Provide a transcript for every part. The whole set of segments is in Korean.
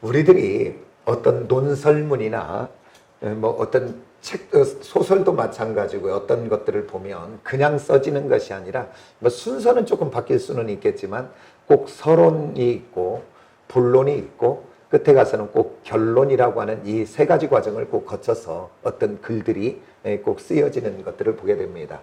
우리들이 어떤 논설문이나 뭐 어떤 책, 소설도 마찬가지고 어떤 것들을 보면 그냥 써지는 것이 아니라 뭐 순서는 조금 바뀔 수는 있겠지만 꼭 서론이 있고 본론이 있고 끝에 가서는 꼭 결론이라고 하는 이 세 가지 과정을 꼭 거쳐서 어떤 글들이 꼭 쓰여지는 것들을 보게 됩니다.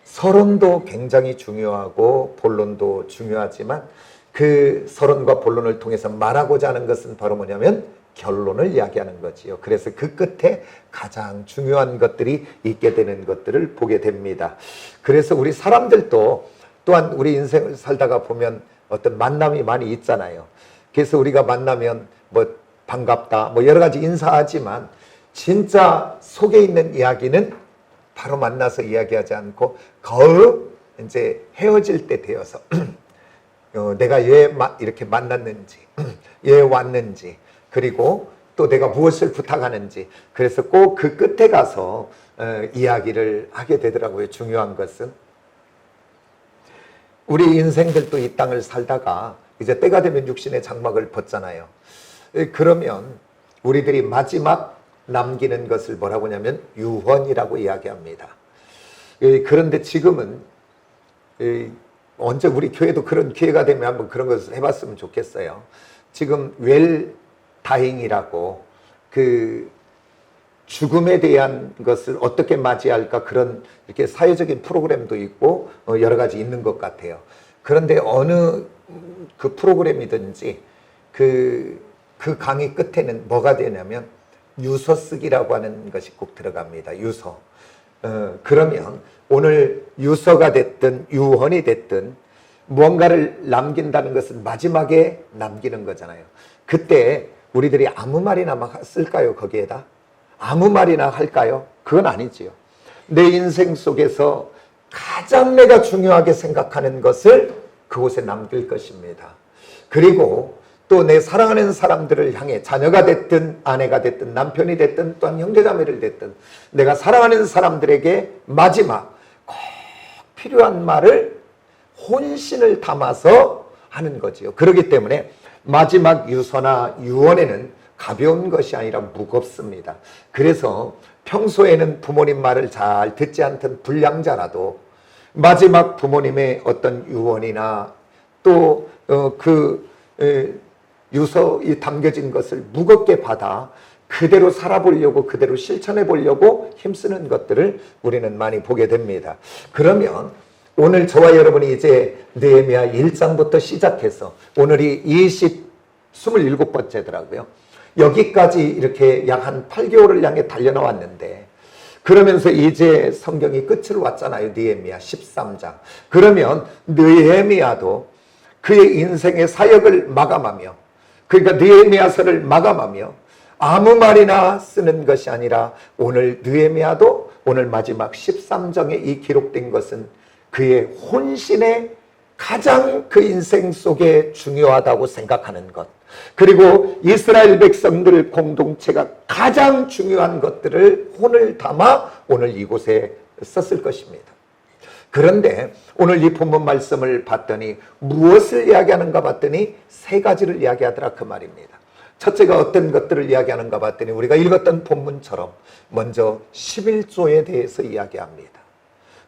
서론도 굉장히 중요하고 본론도 중요하지만 그 서론과 본론을 통해서 말하고자 하는 것은 바로 뭐냐면 결론을 이야기하는 거지요. 그래서 그 끝에 가장 중요한 것들이 있게 되는 것들을 보게 됩니다. 그래서 우리 사람들도 또한 우리 인생을 살다가 보면 어떤 만남이 많이 있잖아요. 그래서 우리가 만나면 뭐 반갑다 뭐 여러 가지 인사하지만 진짜 속에 있는 이야기는 바로 만나서 이야기하지 않고 거의 이제 헤어질 때 되어서 내가 왜 이렇게 만났는지 왜 왔는지 그리고 또 내가 무엇을 부탁하는지 그래서 꼭 그 끝에 가서 이야기를 하게 되더라고요. 중요한 것은 우리 인생들도 이 땅을 살다가 이제 때가 되면 육신의 장막을 벗잖아요. 그러면 우리들이 마지막 남기는 것을 뭐라고 하냐면 유언이라고 이야기합니다. 그런데 지금은 언제 우리 교회도 그런 기회가 되면 한번 그런 것을 해봤으면 좋겠어요. 지금 웰다잉이라고 그 죽음에 대한 것을 어떻게 맞이할까 그런 이렇게 사회적인 프로그램도 있고 여러 가지 있는 것 같아요. 그런데 어느 그 프로그램이든지 그 강의 끝에는 뭐가 되냐면 유서 쓰기라고 하는 것이 꼭 들어갑니다. 유서. 그러면 오늘 유서가 됐든 유언이 됐든 무언가를 남긴다는 것은 마지막에 남기는 거잖아요. 그때 우리들이 아무 말이나 막 쓸까요? 거기에다? 아무 말이나 할까요? 그건 아니지요. 내 인생 속에서 가장 내가 중요하게 생각하는 것을 그곳에 남길 것입니다. 그리고 또 내 사랑하는 사람들을 향해 자녀가 됐든 아내가 됐든 남편이 됐든 또한 형제자매를 됐든 내가 사랑하는 사람들에게 마지막 꼭 필요한 말을 혼신을 담아서 하는 거지요. 그렇기 때문에 마지막 유서나 유언에는 가벼운 것이 아니라 무겁습니다. 그래서 평소에는 부모님 말을 잘 듣지 않던 불량자라도 마지막 부모님의 어떤 유언이나 또 유서에 담겨진 것을 무겁게 받아 그대로 살아보려고 그대로 실천해 보려고 힘쓰는 것들을 우리는 많이 보게 됩니다. 그러면 오늘 저와 여러분이 이제 느헤미야 1장부터 시작해서 오늘이 27번째더라고요. 여기까지 이렇게 약 한 8개월을 향해 달려나왔는데 그러면서 이제 성경이 끝을 왔잖아요. 느헤미야 13장. 그러면 느헤미야도 그의 인생의 사역을 마감하며 그러니까 느헤미야서를 마감하며 아무 말이나 쓰는 것이 아니라 오늘 느헤미야도 오늘 마지막 13장에 이 기록된 것은 그의 혼신의 가장 그 인생 속에 중요하다고 생각하는 것 그리고 이스라엘 백성들 공동체가 가장 중요한 것들을 혼을 담아 오늘 이곳에 썼을 것입니다. 그런데 오늘 이 본문 말씀을 봤더니 무엇을 이야기하는가 봤더니 세 가지를 이야기하더라 그 말입니다. 첫째가 어떤 것들을 이야기하는가 봤더니 우리가 읽었던 본문처럼 먼저 11조에 대해서 이야기합니다.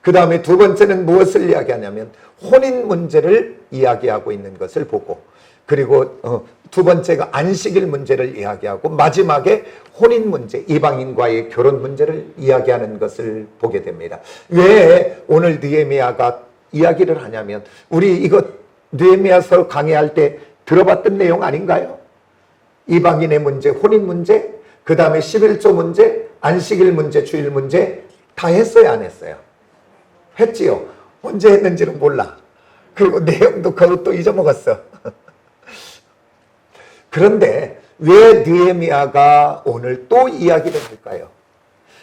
그 다음에 두 번째는 무엇을 이야기하냐면 혼인 문제를 이야기하고 있는 것을 보고 그리고 두 번째가 안식일 문제를 이야기하고 마지막에 혼인 문제, 이방인과의 결혼 문제를 이야기하는 것을 보게 됩니다. 왜 오늘 느헤미야가 이야기를 하냐면 우리 이거 느헤미야서 강의할 때 들어봤던 내용 아닌가요? 이방인의 문제, 혼인 문제, 그 다음에 11조 문제, 안식일 문제, 주일 문제 다 했어요? 안 했어요? 했지요. 언제 했는지는 몰라. 그리고 내용도 그것도 잊어먹었어. 그런데 왜 느헤미야가 오늘 또 이야기를 할까요?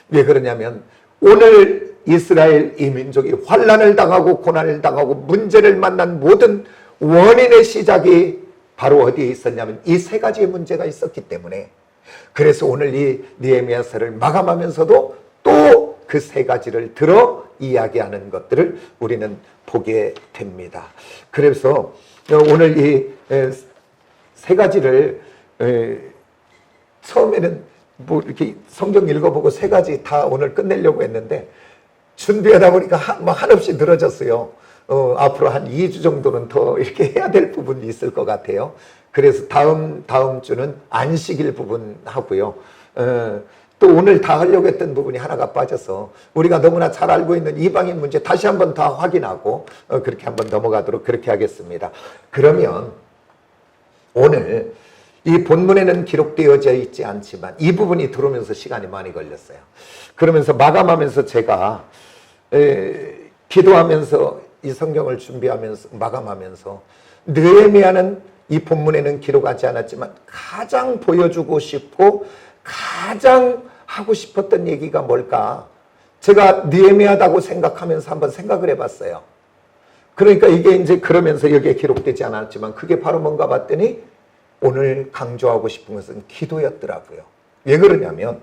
왜 그러냐면 오늘 이스라엘 이 민족이 환난을 당하고 고난을 당하고 문제를 만난 모든 원인의 시작이 바로 어디에 있었냐면 이 세 가지의 문제가 있었기 때문에 그래서 오늘 이 느헤미야서를 마감하면서도 또 그 세 가지를 들어 이야기하는 것들을 우리는 보게 됩니다. 그래서 오늘 이 세 가지를 처음에는 뭐 이렇게 성경 읽어보고 세 가지 다 오늘 끝내려고 했는데 준비하다 보니까 한없이 늘어졌어요. 앞으로 한 2주 정도는 더 이렇게 해야 될 부분이 있을 것 같아요. 그래서 다음 주는 안식일 부분 하고요. 또 오늘 다 하려고 했던 부분이 하나가 빠져서 우리가 너무나 잘 알고 있는 이방인 문제 다시 한번 다 확인하고 그렇게 한번 넘어가도록 그렇게 하겠습니다. 그러면 오늘 이 본문에는 기록되어져 있지 않지만 이 부분이 들어오면서 시간이 많이 걸렸어요. 그러면서 마감하면서 제가 기도하면서 이 성경을 준비하면서 마감하면서 느헤미야는 이 본문에는 기록하지 않았지만 가장 보여주고 싶고 가장 하고 싶었던 얘기가 뭘까? 제가 느헤미야다고 생각하면서 한번 생각을 해봤어요. 그러니까 이게 이제 그러면서 여기에 기록되지 않았지만 그게 바로 뭔가 봤더니 오늘 강조하고 싶은 것은 기도였더라고요. 왜 그러냐면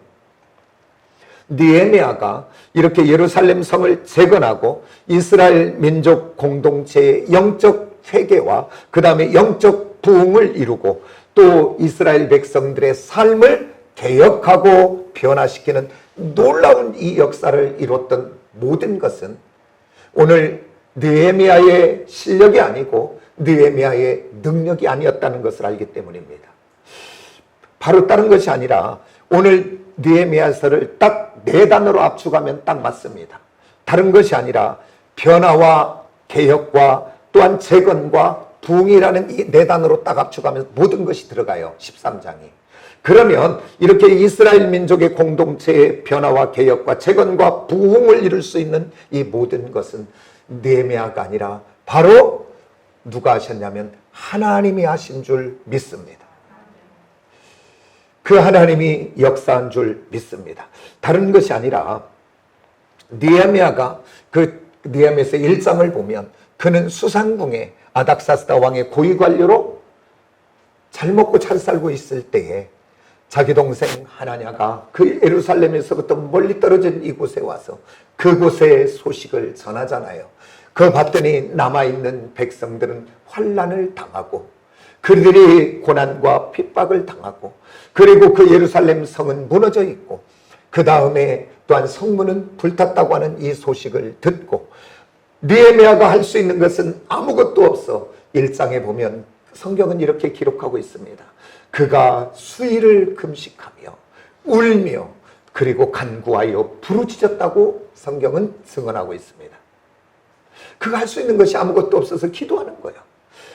느헤미야가 이렇게 예루살렘 성을 재건하고 이스라엘 민족 공동체의 영적 회개와 그 다음에 영적 부흥을 이루고 또 이스라엘 백성들의 삶을 개혁하고 변화시키는 놀라운 이 역사를 이뤘던 모든 것은 오늘 느헤미야의 실력이 아니고 느헤미야의 능력이 아니었다는 것을 알기 때문입니다. 바로 다른 것이 아니라 오늘 느헤미야서를 딱 네 단어로 압축하면 딱 맞습니다. 다른 것이 아니라 변화와 개혁과 또한 재건과 부흥이라는 이 네 단어로 딱 압축하면 모든 것이 들어가요. 13장이. 그러면 이렇게 이스라엘 민족의 공동체의 변화와 개혁과 재건과 부흥을 이룰 수 있는 이 모든 것은 느헤미야가 아니라 바로 누가 하셨냐면 하나님이 하신 줄 믿습니다. 그 하나님이 역사한 줄 믿습니다. 다른 것이 아니라 느헤미야가 그 느헤미야서 1장을 보면 그는 수상궁에 아닥사스다 왕의 고위관료로 잘 먹고 잘 살고 있을 때에 자기 동생 하나냐가 그 예루살렘에서부터 멀리 떨어진 이곳에 와서 그곳의 소식을 전하잖아요. 그거 봤더니 남아있는 백성들은 환난을 당하고 그들이 고난과 핍박을 당하고 그리고 그 예루살렘 성은 무너져 있고 그 다음에 또한 성문은 불탔다고 하는 이 소식을 듣고 느헤미야가 할 수 있는 것은 아무것도 없어. 1장에 보면 성경은 이렇게 기록하고 있습니다. 그가 수일을 금식하며 울며 그리고 간구하여 부르짖었다고 성경은 증언하고 있습니다. 그가 할 수 있는 것이 아무것도 없어서 기도하는 거예요.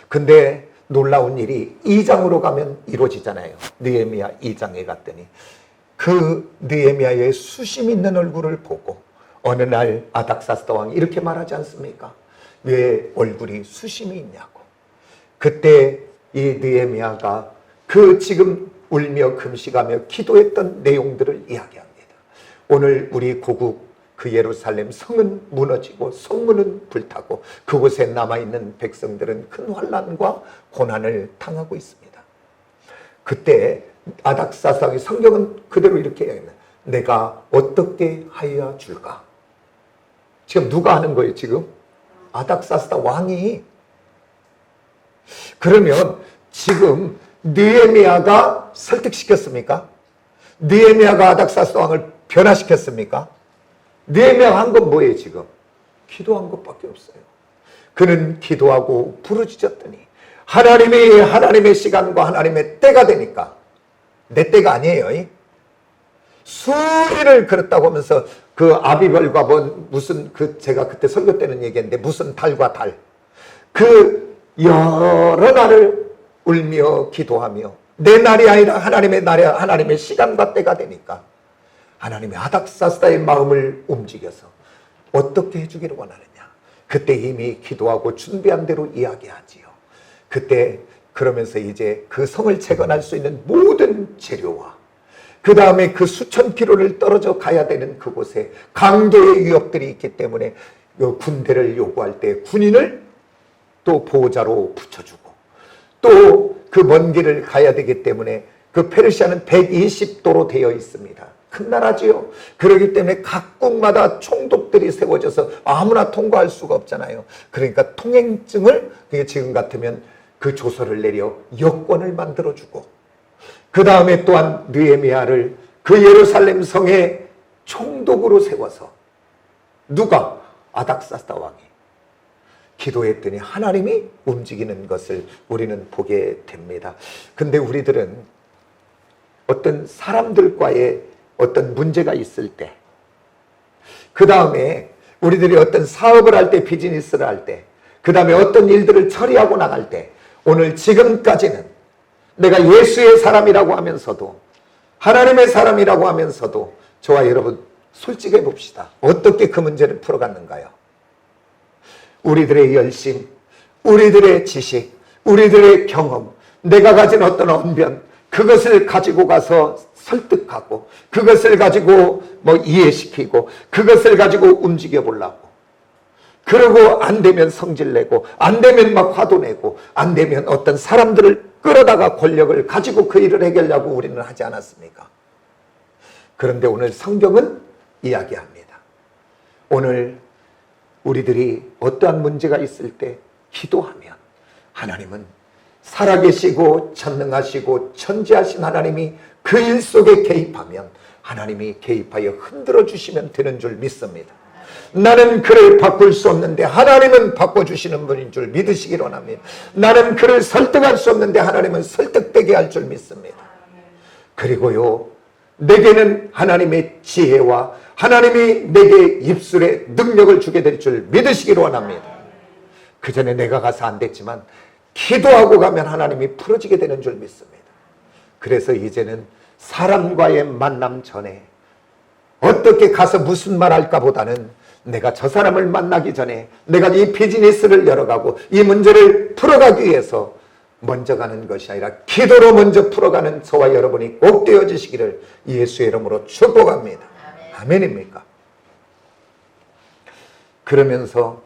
근데 놀라운 일이 2장으로 가면 이루어지잖아요. 느헤미야 2장에 갔더니 그 느헤미야의 수심 있는 얼굴을 보고 어느 날 아닥사스다 왕이 이렇게 말하지 않습니까? 왜 얼굴이 수심이 있냐고. 그때 이 느헤미야가 그 지금 울며 금식하며 기도했던 내용들을 이야기합니다. 오늘 우리 고국 그 예루살렘 성은 무너지고 성문은 불타고 그곳에 남아있는 백성들은 큰 환난과 고난을 당하고 있습니다. 그때 아닥사스다의 성경은 그대로 이렇게 이야기합니다. 내가 어떻게 하여 줄까? 지금 누가 하는 거예요 지금? 아닥사스다 왕이. 그러면 지금 느헤미야가 설득시켰습니까? 느헤미야가 아닥사스다 왕을 변화시켰습니까? 느헤미야가 한 건 뭐예요 지금? 기도한 것밖에 없어요. 그는 기도하고 부르짖었더니 하나님이 하나님의 시간과 하나님의 때가 되니까 내 때가 아니에요. 수리를 그렸다고 하면서 그 아비별과 무슨 제가 그때 설교 때는 얘기했는데 무슨 달과 달 그 여러 날을 울며 기도하며 내 날이 아니라 하나님의 날이 하나님의 시간과 때가 되니까 하나님의 아닥사스다의 마음을 움직여서 어떻게 해주기를 원하느냐. 그때 이미 기도하고 준비한 대로 이야기하지요. 그때 그러면서 이제 그 성을 재건할 수 있는 모든 재료와 그 다음에 그 수천 킬로를 떨어져 가야 되는 그곳에 강도의 위협들이 있기 때문에 군대를 요구할 때 군인을 또 보호자로 붙여주고 또 그 먼 길을 가야 되기 때문에 그 페르시아는 120도로 되어 있습니다. 큰 나라지요. 그렇기 때문에 각국마다 총독들이 세워져서 아무나 통과할 수가 없잖아요. 그러니까 통행증을 지금 같으면 그 조서를 내려 여권을 만들어주고, 그 다음에 또한 느헤미야를 그 예루살렘 성의 총독으로 세워서, 누가? 아닥사스다 왕이 기도했더니 하나님이 움직이는 것을 우리는 보게 됩니다. 근데 우리들은 어떤 사람들과의 어떤 문제가 있을 때, 그 다음에 우리들이 어떤 사업을 할 때, 비즈니스를 할 때, 그 다음에 어떤 일들을 처리하고 나갈 때, 오늘 지금까지는 내가 예수의 사람이라고 하면서도, 하나님의 사람이라고 하면서도, 저와 여러분 솔직해 봅시다. 어떻게 그 문제를 풀어갔는가요? 우리들의 열심, 우리들의 지식, 우리들의 경험, 내가 가진 어떤 언변, 그것을 가지고 가서 설득하고, 그것을 가지고 이해시키고, 그것을 가지고 움직여 보려고. 그러고 안 되면 성질내고, 안 되면 막 화도 내고, 안 되면 어떤 사람들을 끌어다가 권력을 가지고 그 일을 해결하려고 우리는 하지 않았습니까? 그런데 오늘 성경은 이야기합니다. 오늘 우리들이 어떠한 문제가 있을 때 기도하면 하나님은 살아계시고 전능하시고 천지하신 하나님이 그 일 속에 개입하면 하나님이 개입하여 흔들어 주시면 되는 줄 믿습니다. 나는 그를 바꿀 수 없는데 하나님은 바꿔주시는 분인 줄 믿으시기 원합니다. 나는 그를 설득할 수 없는데 하나님은 설득되게 할 줄 믿습니다. 그리고요, 내게는 하나님의 지혜와 하나님이 내게 입술에 능력을 주게 될 줄 믿으시기 원합니다. 그 전에 내가 가서 안 됐지만 기도하고 가면 하나님이 풀어지게 되는 줄 믿습니다. 그래서 이제는 사람과의 만남 전에 어떻게 가서 무슨 말 할까 보다는 내가 저 사람을 만나기 전에 내가 이 비즈니스를 열어가고 이 문제를 풀어가기 위해서 먼저 가는 것이 아니라 기도로 먼저 풀어가는 저와 여러분이 꼭 되어지시기를 예수의 이름으로 축복합니다. 아멘입니까? 그러면서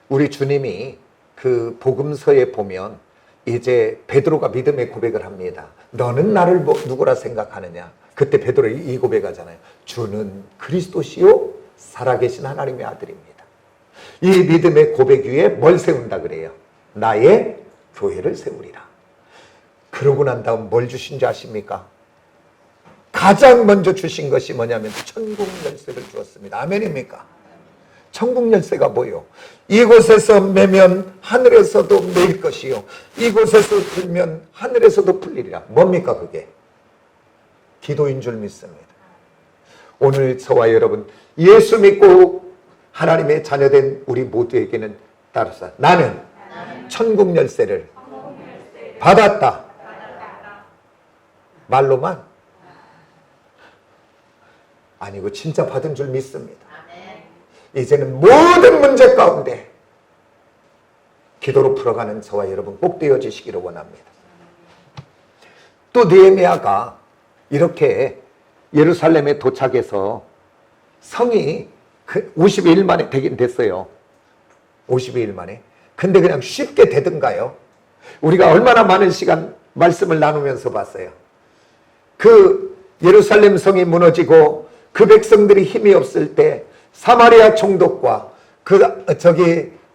우리 주님이 그 복음서에 보면 이제 베드로가 믿음의 고백을 합니다. 너는 나를 누구라 생각하느냐? 그때 베드로 이 고백하잖아요. 주는 그리스도시요 살아계신 하나님의 아들입니다. 이 믿음의 고백 위에 뭘 세운다 그래요? 나의 교회를 세우리라. 그러고 난 다음 뭘 주신 줄 아십니까? 가장 먼저 주신 것이 뭐냐면 천국 열쇠를 주었습니다. 아멘입니까? 천국 열쇠가 뭐요? 이곳에서 매면 하늘에서도 매일 것이요, 이곳에서 풀면 하늘에서도 풀리리라. 뭡니까 그게? 기도인 줄 믿습니다. 오늘 저와 여러분 예수 믿고 하나님의 자녀된 우리 모두에게는 따라서 나는 천국 열쇠를 받았다. 말로만? 아니고 진짜 받은 줄 믿습니다. 이제는 모든 문제 가운데 기도로 풀어가는 저와 여러분 꼭 되어지시기를 원합니다. 또 느헤미야가 이렇게 예루살렘에 도착해서 성이 52일 만에 되긴 됐어요. 52일 만에. 근데 그냥 쉽게 되던가요? 우리가 얼마나 많은 시간 말씀을 나누면서 봤어요. 그 예루살렘 성이 무너지고 그 백성들이 힘이 없을 때 사마리아 총독과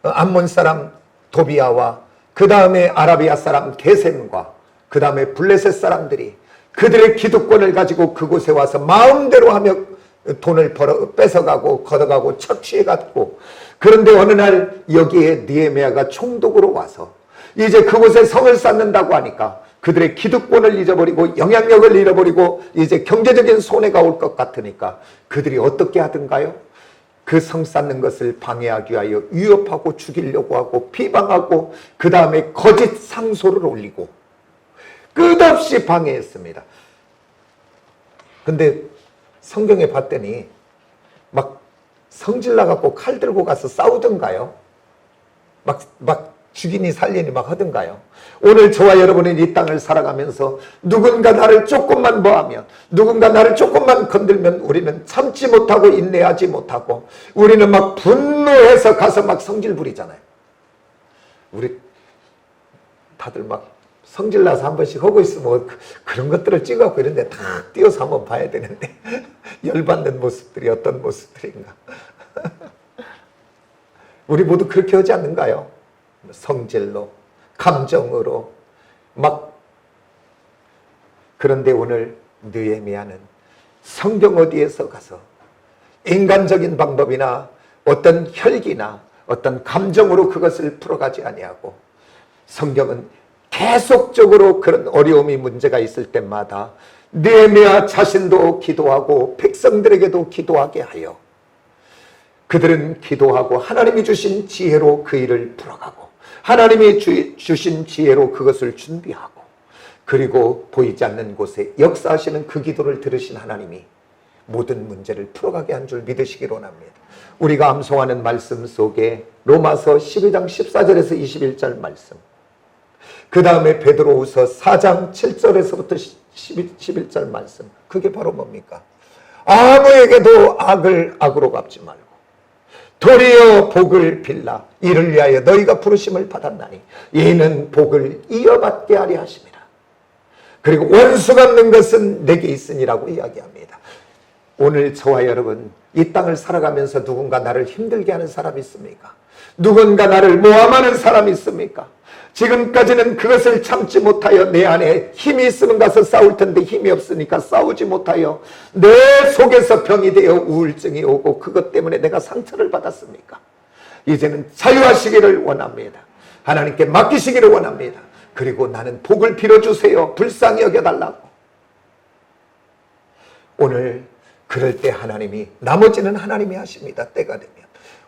암몬 사람 도비아와 그 다음에 아라비아 사람 게셈과 그 다음에 블레셋 사람들이 그들의 기득권을 가지고 그곳에 와서 마음대로 하며 돈을 뺏어가고 걷어가고 착취해갔고, 그런데 어느 날 여기에 느헤미야가 총독으로 와서 이제 그곳에 성을 쌓는다고 하니까 그들의 기득권을 잊어버리고 영향력을 잃어버리고 이제 경제적인 손해가 올 것 같으니까 그들이 어떻게 하던가요? 그 성 쌓는 것을 방해하기 위하여 위협하고 죽이려고 하고 비방하고 그 다음에 거짓 상소를 올리고 끝없이 방해했습니다. 근데 성경에 봤더니 막 성질 나갖고 칼 들고 가서 싸우던가요? 막 죽이니 살리니 막 하던가요? 오늘 저와 여러분은 이 땅을 살아가면서 누군가 나를 조금만 뭐하면, 누군가 나를 조금만 건들면 우리는 참지 못하고 인내하지 못하고 우리는 막 분노해서 가서 막 성질 부리잖아요. 우리 다들 막 성질 나서 한 번씩 하고 있으면 그런 것들을 찍어갖고 이런데 다 띄어서 한번 봐야 되는데 열받는 모습들이 어떤 모습들인가. 우리 모두 그렇게 하지 않는가요? 성질로 감정으로 막. 그런데 오늘 느헤미야는 성경 어디에서 가서 인간적인 방법이나 어떤 혈기나 어떤 감정으로 그것을 풀어가지 아니하고, 성경은 계속적으로 그런 어려움이 문제가 있을 때마다 느헤미야 자신도 기도하고 백성들에게도 기도하게 하여 그들은 기도하고 하나님이 주신 지혜로 그 일을 풀어가고, 하나님이 주신 지혜로 그것을 준비하고, 그리고 보이지 않는 곳에 역사하시는 그 기도를 들으신 하나님이 모든 문제를 풀어가게 한 줄 믿으시기로 합니다. 우리가 암송하는 말씀 속에 로마서 12장 14절에서 21절 말씀, 그 다음에 베드로후서 4장 7절에서부터 11절 말씀, 그게 바로 뭡니까? 아무에게도 악을 악으로 갚지 말고 도리어 복을 빌라 이를 위하여 너희가 부르심을 받았나니 이는 복을 이어받게 하려 하심이라. 그리고 원수 갚는 것은 내게 있으니라고 이야기합니다. 오늘 저와 여러분, 이 땅을 살아가면서 누군가 나를 힘들게 하는 사람이 있습니까? 누군가 나를 모함하는 사람이 있습니까? 지금까지는 그것을 참지 못하여 내 안에 힘이 있으면 가서 싸울 텐데 힘이 없으니까 싸우지 못하여 내 속에서 병이 되어 우울증이 오고 그것 때문에 내가 상처를 받았습니까? 이제는 자유하시기를 원합니다. 하나님께 맡기시기를 원합니다. 그리고 나는 복을 빌어주세요. 불쌍히 여겨달라고. 오늘 그럴 때 하나님이, 나머지는 하나님이 하십니다. 때가 되면.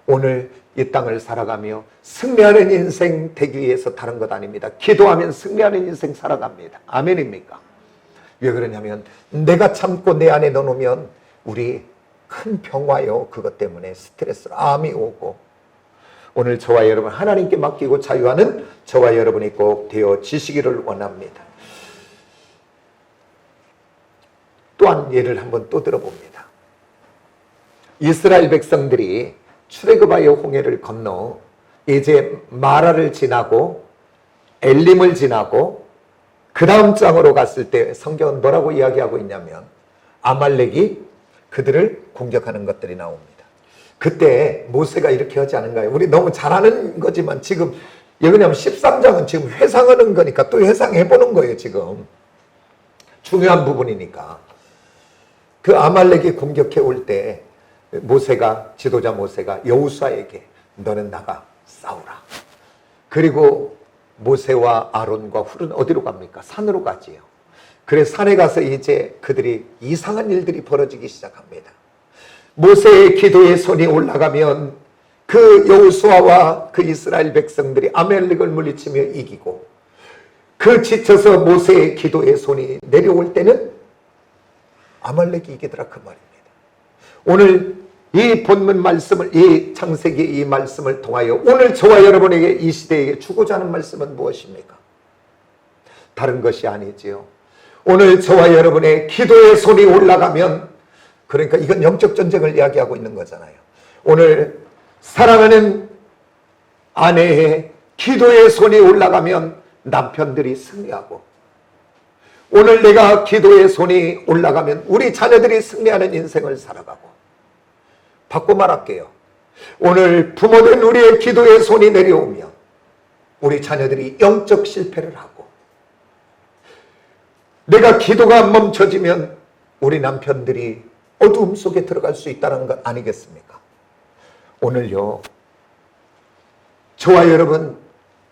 오늘 이 땅을 살아가며 승리하는 인생 되기 위해서 다른 것 아닙니다. 기도하면 승리하는 인생 살아갑니다. 아멘입니까? 왜 그러냐면 내가 참고 내 안에 넣어놓으면 우리 큰 병화요, 그것 때문에 스트레스로 암이 오고, 오늘 저와 여러분 하나님께 맡기고 자유하는 저와 여러분이 꼭 되어지시기를 원합니다. 또한 예를 한번 또 들어봅니다. 이스라엘 백성들이 출애굽하여 홍해를 건너 이제 마라를 지나고 엘림을 지나고 그 다음 장으로 갔을 때 성경은 뭐라고 이야기하고 있냐면 아말렉이 그들을 공격하는 것들이 나옵니다. 그때 모세가 이렇게 하지 않은가요? 우리 너무 잘 아는 거지만 지금 왜냐하면 13장은 지금 회상하는 거니까 또 회상해보는 거예요. 지금 중요한 부분이니까. 그 아말렉이 공격해 올 때 모세가, 지도자 모세가 여호수아에게 너는 나가 싸우라. 그리고 모세와 아론과 훌은 어디로 갑니까? 산으로 가지요. 그래서 산에 가서 이제 그들이 이상한 일들이 벌어지기 시작합니다. 모세의 기도의 손이 올라가면 그 여호수아와 그 이스라엘 백성들이 아말렉을 물리치며 이기고, 그 지쳐서 모세의 기도의 손이 내려올 때는 아말렉이 이기더라, 그 말입니다. 오늘 이 본문 말씀을, 이 창세기 이 말씀을 통하여 오늘 저와 여러분에게 이 시대에게 주고자 하는 말씀은 무엇입니까? 다른 것이 아니지요. 오늘 저와 여러분의 기도의 손이 올라가면, 그러니까 이건 영적 전쟁을 이야기하고 있는 거잖아요. 오늘 사랑하는 아내의 기도의 손이 올라가면 남편들이 승리하고, 오늘 내가 기도의 손이 올라가면 우리 자녀들이 승리하는 인생을 살아가고, 바꿔 말할게요. 오늘 부모된 우리의 기도의 손이 내려오면 우리 자녀들이 영적 실패를 하고, 내가 기도가 멈춰지면 우리 남편들이 어두움 속에 들어갈 수 있다는 것 아니겠습니까? 오늘요, 저와 여러분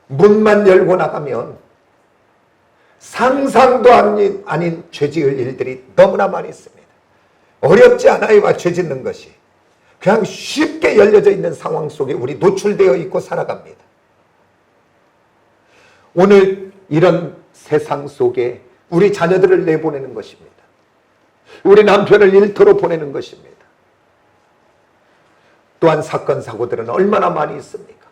문만 열고 나가면 상상도 아닌 죄 지을 일들이 너무나 많이 있습니다. 어렵지 않아요, 죄 짓는 것이. 그냥 쉽게 열려져 있는 상황 속에 우리 노출되어 있고 살아갑니다. 오늘 이런 세상 속에 우리 자녀들을 내보내는 것입니다. 우리 남편을 일터로 보내는 것입니다. 또한 사건 사고들은 얼마나 많이 있습니까?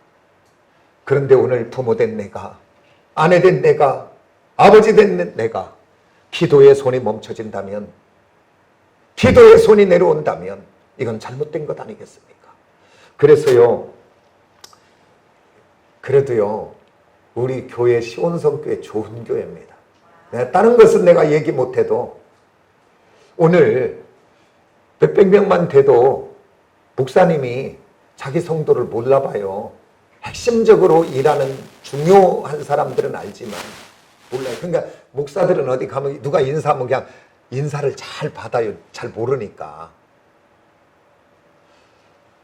그런데 오늘 부모된 내가, 아내된 내가, 아버지된 내가 기도의 손이 멈춰진다면, 기도의 손이 내려온다면 이건 잘못된 것 아니겠습니까? 그래서요, 그래도요, 우리 교회 시온성교회 좋은 교회입니다. 다른 것은 내가 얘기 못해도 오늘 몇백 명만 돼도 목사님이 자기 성도를 몰라봐요. 핵심적으로 일하는 중요한 사람들은 알지만 몰라요. 그러니까 목사들은 어디 가면 누가 인사하면 그냥 인사를 잘 받아요. 잘 모르니까.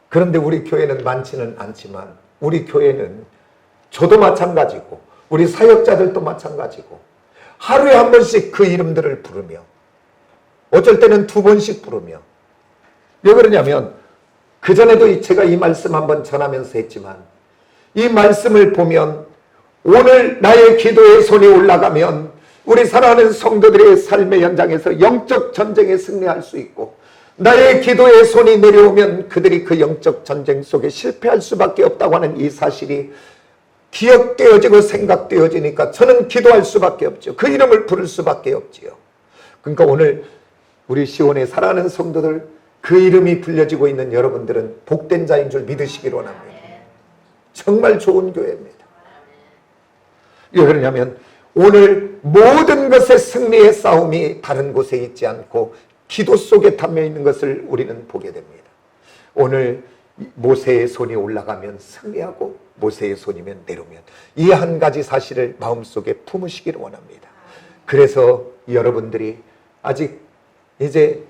그런데 우리 교회는 많지는 않지만 우리 교회는 저도 마찬가지고 우리 사역자들도 마찬가지고 하루에 한 번씩 그 이름들을 부르며 어쩔 때는 2번씩 부르며 왜 그러냐면 그전에도 제가 이 말씀 한번 전하면서 했지만 이 말씀을 보면 오늘 나의 기도의 손이 올라가면 우리 사랑하는 성도들의 삶의 현장에서 영적 전쟁에 승리할 수 있고 나의 기도의 손이 내려오면 그들이 그 영적 전쟁 속에 실패할 수밖에 없다고 하는 이 사실이 기억되어지고 생각되어지니까 저는 기도할 수밖에 없죠. 그 이름을 부를 수밖에 없지요. 그러니까 오늘 우리 시온에 사랑하는 성도들 그 이름이 불려지고 있는 여러분들은 복된 자인 줄 믿으시기 원합니다. 정말 좋은 교회입니다. 왜 그러냐면 오늘 모든 것의 승리의 싸움이 다른 곳에 있지 않고 기도 속에 담겨 있는 것을 우리는 보게 됩니다. 오늘 모세의 손이 올라가면 승리하고 모세의 손이면 내려오면 이 한 가지 사실을 마음속에 품으시기를 원합니다. 그래서 여러분들이 아직 이제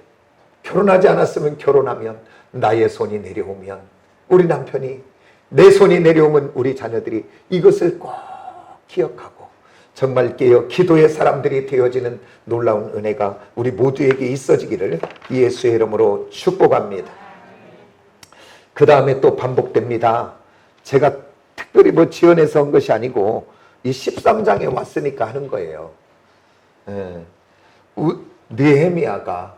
결혼하지 않았으면 결혼하면 나의 손이 내려오면 우리 남편이 내 손이 내려오면 우리 자녀들이 이것을 꼭 기억하고 정말 깨어 기도의 사람들이 되어지는 놀라운 은혜가 우리 모두에게 있어지기를 예수의 이름으로 축복합니다. 그 다음에 또 반복됩니다. 제가 특별히 뭐 지원해서 한 것이 아니고 이 13장에 왔으니까 하는 거예요. 느헤미야가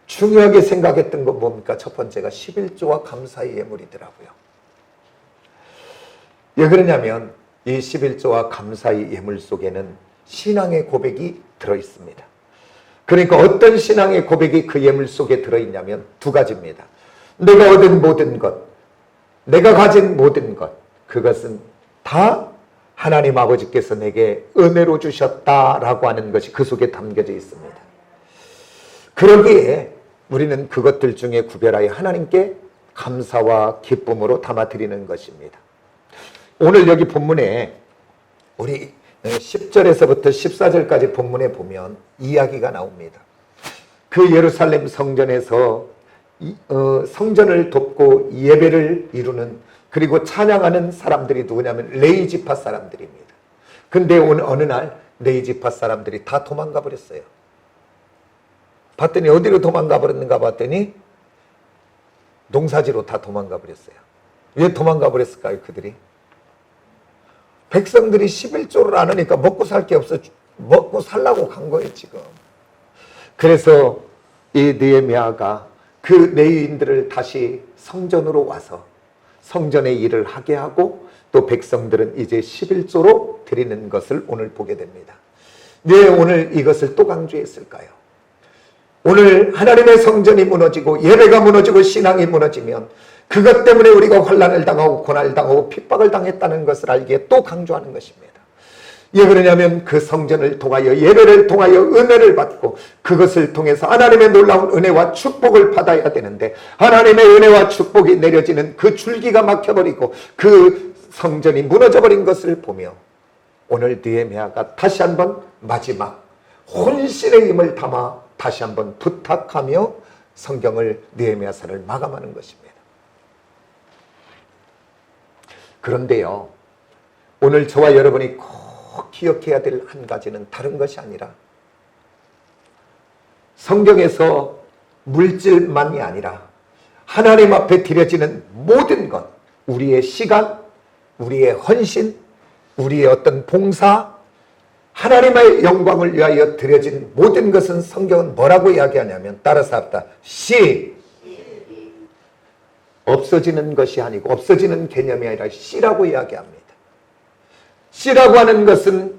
중요하게 생각했던 건 뭡니까? 첫 번째가 11조와 감사의 예물이더라고요. 왜 그러냐면 이 11조와 감사의 예물 속에는 신앙의 고백이 들어있습니다. 그러니까 어떤 신앙의 고백이 그 예물 속에 들어있냐면 2가지입니다. 내가 얻은 모든 것, 내가 가진 모든 것, 그것은 다 하나님 아버지께서 내게 은혜로 주셨다라고 하는 것이 그 속에 담겨져 있습니다. 그러기에 우리는 그것들 중에 구별하여 하나님께 감사와 기쁨으로 담아드리는 것입니다. 오늘 여기 본문에 우리 10절에서부터 14절까지 본문에 보면 이야기가 나옵니다. 그 예루살렘 성전에서 성전을 돕고 예배를 이루는 그리고 찬양하는 사람들이 누구냐면 레위지파 사람들입니다. 근데 어느 날 레위지파 사람들이 다 도망가 버렸어요. 봤더니 어디로 도망가 버렸는가 봤더니 농사지로 다 도망가 버렸어요. 왜 도망가 버렸을까요? 그들이 백성들이 11조를 안 하니까 먹고 살 게 없어 먹고 살라고 간 거예요 지금. 그래서 이 느헤미야가 그 레위인들을 다시 성전으로 와서 성전의 일을 하게 하고 또 백성들은 이제 11조로 드리는 것을 오늘 보게 됩니다. 왜 오늘 이것을 또 강조했을까요? 오늘 하나님의 성전이 무너지고 예배가 무너지고 신앙이 무너지면 그것 때문에 우리가 환난을 당하고 고난을 당하고 핍박을 당했다는 것을 알기에 또 강조하는 것입니다. 왜 그러냐면 그 성전을 통하여 예배를 통하여 은혜를 받고 그것을 통해서 하나님의 놀라운 은혜와 축복을 받아야 되는데 하나님의 은혜와 축복이 내려지는 그 줄기가 막혀버리고 그 성전이 무너져버린 것을 보며 오늘 느헤미야가 다시 한번 마지막 혼신의 힘을 담아 다시 한번 부탁하며 성경을 느헤미야서를 마감하는 것입니다. 그런데요, 오늘 저와 여러분이 꼭 기억해야 될 한 가지는 다른 것이 아니라 성경에서 물질만이 아니라 하나님 앞에 드려지는 모든 것, 우리의 시간, 우리의 헌신, 우리의 어떤 봉사, 하나님의 영광을 위하여 드려진 모든 것은 성경은 뭐라고 이야기하냐면 따라서 합다. 없어지는 것이 아니고 없어지는 개념이 아니라 씨라고 이야기합니다. 씨라고 하는 것은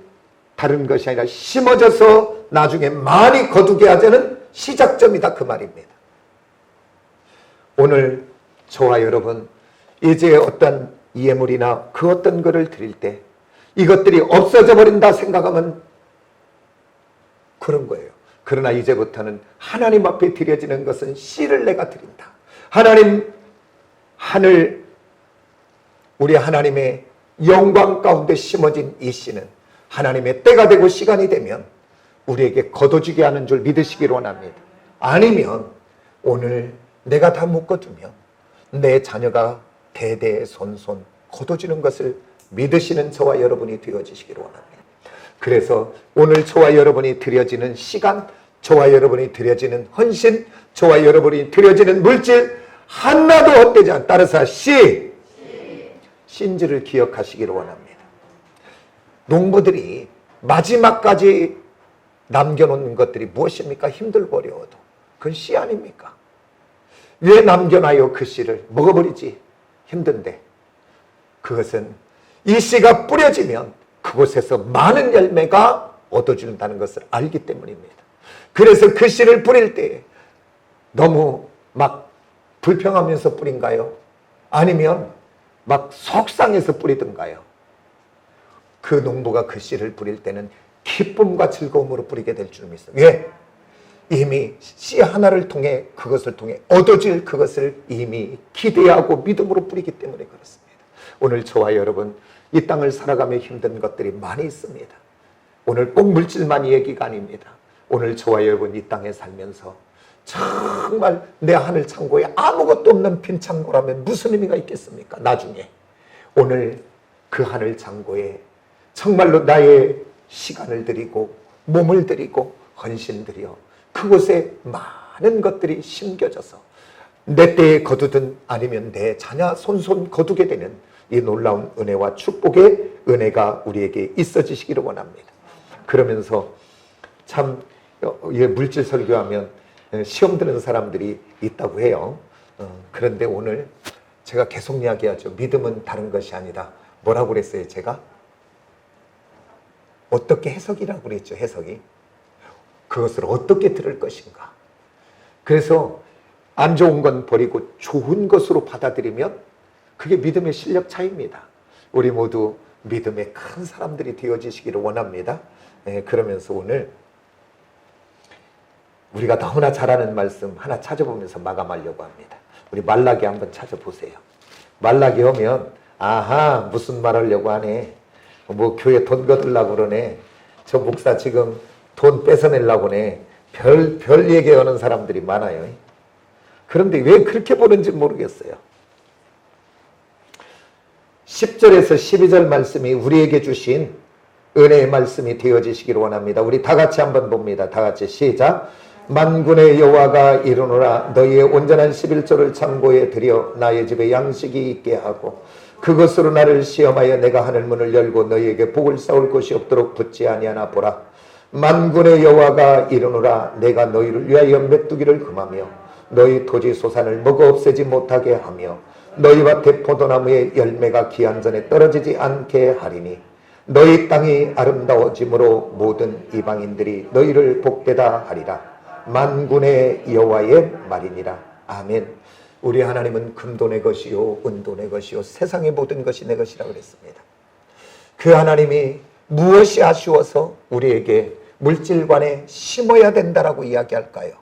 다른 것이 아니라 심어져서 나중에 많이 거두게 하자는 시작점이다 그 말입니다. 오늘 저와 여러분 이제 어떤 예물이나 그 어떤 것을 드릴 때 이것들이 없어져 버린다 생각하면 그런 거예요. 그러나 이제부터는 하나님 앞에 드려지는 것은 씨를 내가 드린다. 하나님 하늘 우리 하나님의 영광 가운데 심어진 이 씨는 하나님의 때가 되고 시간이 되면 우리에게 거둬지게 하는 줄 믿으시기를 원합니다. 아니면 오늘 내가 다 묶어두면 내 자녀가 대대손손 거둬지는 것을 믿으시는 저와 여러분이 되어지시기를 원합니다. 그래서 오늘 저와 여러분이 드려지는 시간, 저와 여러분이 드려지는 헌신, 저와 여러분이 드려지는 물질 하나도 헛되지 않아. 따라서 신지를 기억하시기를 원합니다. 농부들이 마지막까지 남겨놓는 것들이 무엇입니까? 힘들고 어려워도. 그건 씨 아닙니까? 왜 남겨놔요? 그 씨를 먹어버리지. 힘든데. 그것은 이 씨가 뿌려지면 그곳에서 많은 열매가 얻어준다는 것을 알기 때문입니다. 그래서 그 씨를 뿌릴 때 너무 막 불평하면서 뿌린가요? 아니면 막 속상해서 뿌리던가요? 그 농부가 그 씨를 뿌릴 때는 기쁨과 즐거움으로 뿌리게 될 줄 믿습니다. 왜? 이미 씨 하나를 통해 그것을 통해 얻어질 그것을 이미 기대하고 믿음으로 뿌리기 때문에 그렇습니다. 오늘 저와 여러분 이 땅을 살아가며 힘든 것들이 많이 있습니다. 오늘 꼭 물질만 얘기가 아닙니다. 오늘 저와 여러분 이 땅에 살면서 정말 내 하늘 창고에 아무것도 없는 빈 창고라면 무슨 의미가 있겠습니까? 나중에 오늘 그 하늘 창고에 정말로 나의 시간을 드리고 몸을 드리고 헌신 드려 그곳에 많은 것들이 심겨져서 내 때에 거두든 아니면 내 자녀 손손 거두게 되는 이 놀라운 은혜와 축복의 은혜가 우리에게 있어지시기를 원합니다. 그러면서 참 물질 설교하면 시험 드는 사람들이 있다고 해요. 그런데 오늘 제가 계속 이야기하죠. 믿음은 다른 것이 아니다. 뭐라고 그랬어요? 제가? 어떻게 해석이라고 그랬죠. 해석이. 그것을 어떻게 들을 것인가. 그래서 안 좋은 건 버리고 좋은 것으로 받아들이면 그게 믿음의 실력 차이입니다. 우리 모두 믿음의 큰 사람들이 되어지시기를 원합니다. 그러면서 오늘 우리가 너무나 잘 아는 말씀 하나 찾아보면서 마감하려고 합니다. 우리 말라기 한번 찾아보세요. 말라기 오면 아하 무슨 말 하려고 하네. 뭐 교회 돈 거들라고 그러네. 저 목사 지금 돈 뺏어내려고 하네. 별 얘기하는 사람들이 많아요. 그런데 왜 그렇게 보는지 모르겠어요. 10절에서 12절 말씀이 우리에게 주신 은혜의 말씀이 되어지시기를 원합니다. 우리 다 같이 한번 봅니다. 다 같이 시작. 만군의 여호와가 이르노라 너희의 온전한 11조를 창고에 들여 나의 집에 양식이 있게 하고 그것으로 나를 시험하여 내가 하늘 문을 열고 너희에게 복을 쌓을 곳이 없도록 붙지 아니하나 보라. 만군의 여호와가 이르노라 내가 너희를 위하여 메뚜기를 금하며 너희 토지 소산을 먹어 없애지 못하게 하며 너희 밭에 포도나무의 열매가 기한 전에 떨어지지 않게 하리니 너희 땅이 아름다워짐으로 모든 이방인들이 너희를 복되다 하리라. 만군의 여호와의 말이니라. 아멘. 우리 하나님은 금도 내 것이요 은도 내 것이요 세상의 모든 것이 내 것이라 그랬습니다. 그 하나님이 무엇이 아쉬워서 우리에게 물질관에 심어야 된다라고 이야기할까요?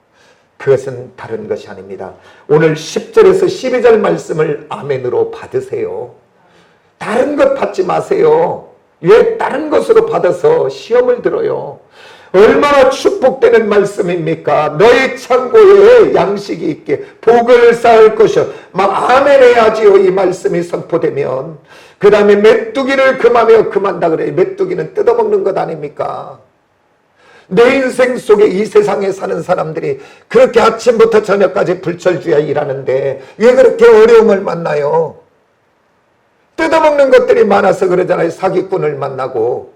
그것은 다른 것이 아닙니다. 오늘 10절에서 12절 말씀을 아멘으로 받으세요. 다른 것 받지 마세요. 왜 다른 것으로 받아서 시험을 들어요? 얼마나 축복되는 말씀입니까? 너희 창고에 양식이 있게 복을 쌓을 것이요. 막 아멘 해야지요. 이 말씀이 선포되면. 그 다음에 메뚜기를 금하며 금한다 그래요. 메뚜기는 뜯어먹는 것 아닙니까? 내 인생 속에 이 세상에 사는 사람들이 그렇게 아침부터 저녁까지 불철주야 일하는데 왜 그렇게 어려움을 만나요? 뜯어먹는 것들이 많아서 그러잖아요. 사기꾼을 만나고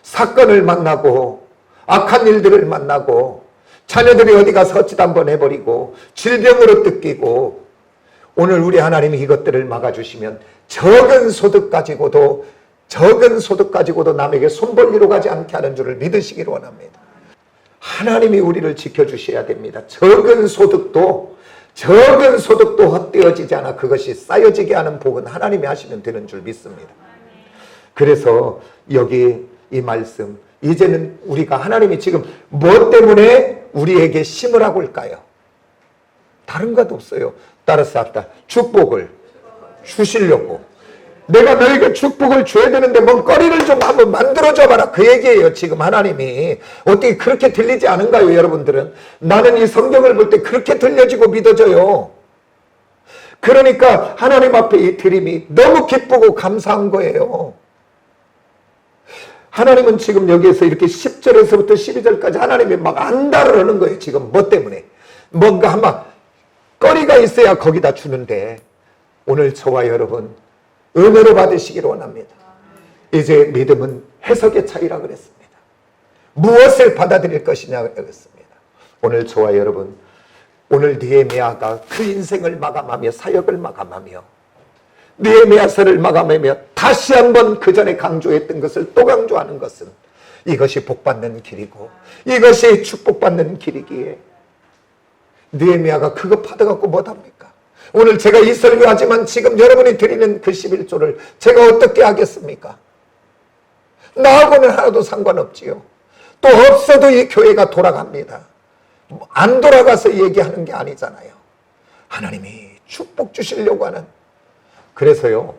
사건을 만나고 악한 일들을 만나고 자녀들이 어디 가서 헛짓 한번 해버리고 질병으로 뜯기고 오늘 우리 하나님이 이것들을 막아주시면 적은 소득 가지고도 남에게 손벌리로 가지 않게 하는 줄을 믿으시기를 원합니다. 하나님이 우리를 지켜주셔야 됩니다. 적은 소득도 헛되어지지 않아 그것이 쌓여지게 하는 복은 하나님이 하시면 되는 줄 믿습니다. 그래서 여기 이 말씀 이제는 우리가 하나님이 지금 뭐 때문에 우리에게 심으라고 할까요? 다른 것 없어요. 따라서 합다. 축복을 주시려고 내가 너에게 축복을 줘야 되는데 뭔 거리를 좀 한번 만들어줘 봐라. 그 얘기예요. 지금 하나님이. 어떻게 그렇게 들리지 않은가요, 여러분들은? 나는 이 성경을 볼 때 그렇게 들려지고 믿어져요. 그러니까 하나님 앞에 이 드림이 너무 기쁘고 감사한 거예요. 하나님은 지금 여기에서 이렇게 10절에서부터 12절까지 하나님이 막 안달을 하는 거예요. 지금 뭐 때문에? 뭔가 아마 거리가 있어야 거기다 주는데, 오늘 저와 여러분 은혜로 받으시기를 원합니다. 이제 믿음은 해석의 차이라 그랬습니다. 무엇을 받아들일 것이냐 그랬습니다. 오늘 저와 여러분, 오늘 느헤미야가 그 인생을 마감하며 사역을 마감하며 느헤미야서를 마감하며 다시 한번 그 전에 강조했던 것을 또 강조하는 것은 이것이 복받는 길이고 이것이 축복받는 길이기에, 느헤미야가 그거 받아갖고 못합니까? 오늘 제가 이 설교하지만 지금 여러분이 드리는 그 11조를 제가 어떻게 하겠습니까? 나하고는 하나도 상관없지요. 또 없어도 이 교회가 돌아갑니다. 안 돌아가서 얘기하는 게 아니잖아요. 하나님이 축복 주시려고 하는. 그래서요,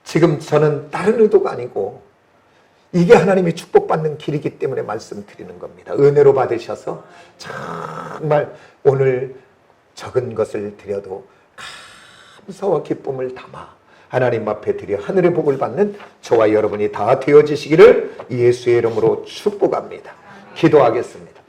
지금 저는 다른 의도가 아니고 이게 하나님이 축복받는 길이기 때문에 말씀드리는 겁니다. 은혜로 받으셔서 정말 오늘 적은 것을 드려도 감사와 기쁨을 담아 하나님 앞에 드려 하늘의 복을 받는 저와 여러분이 다 되어지시기를 예수의 이름으로 축복합니다. 기도하겠습니다.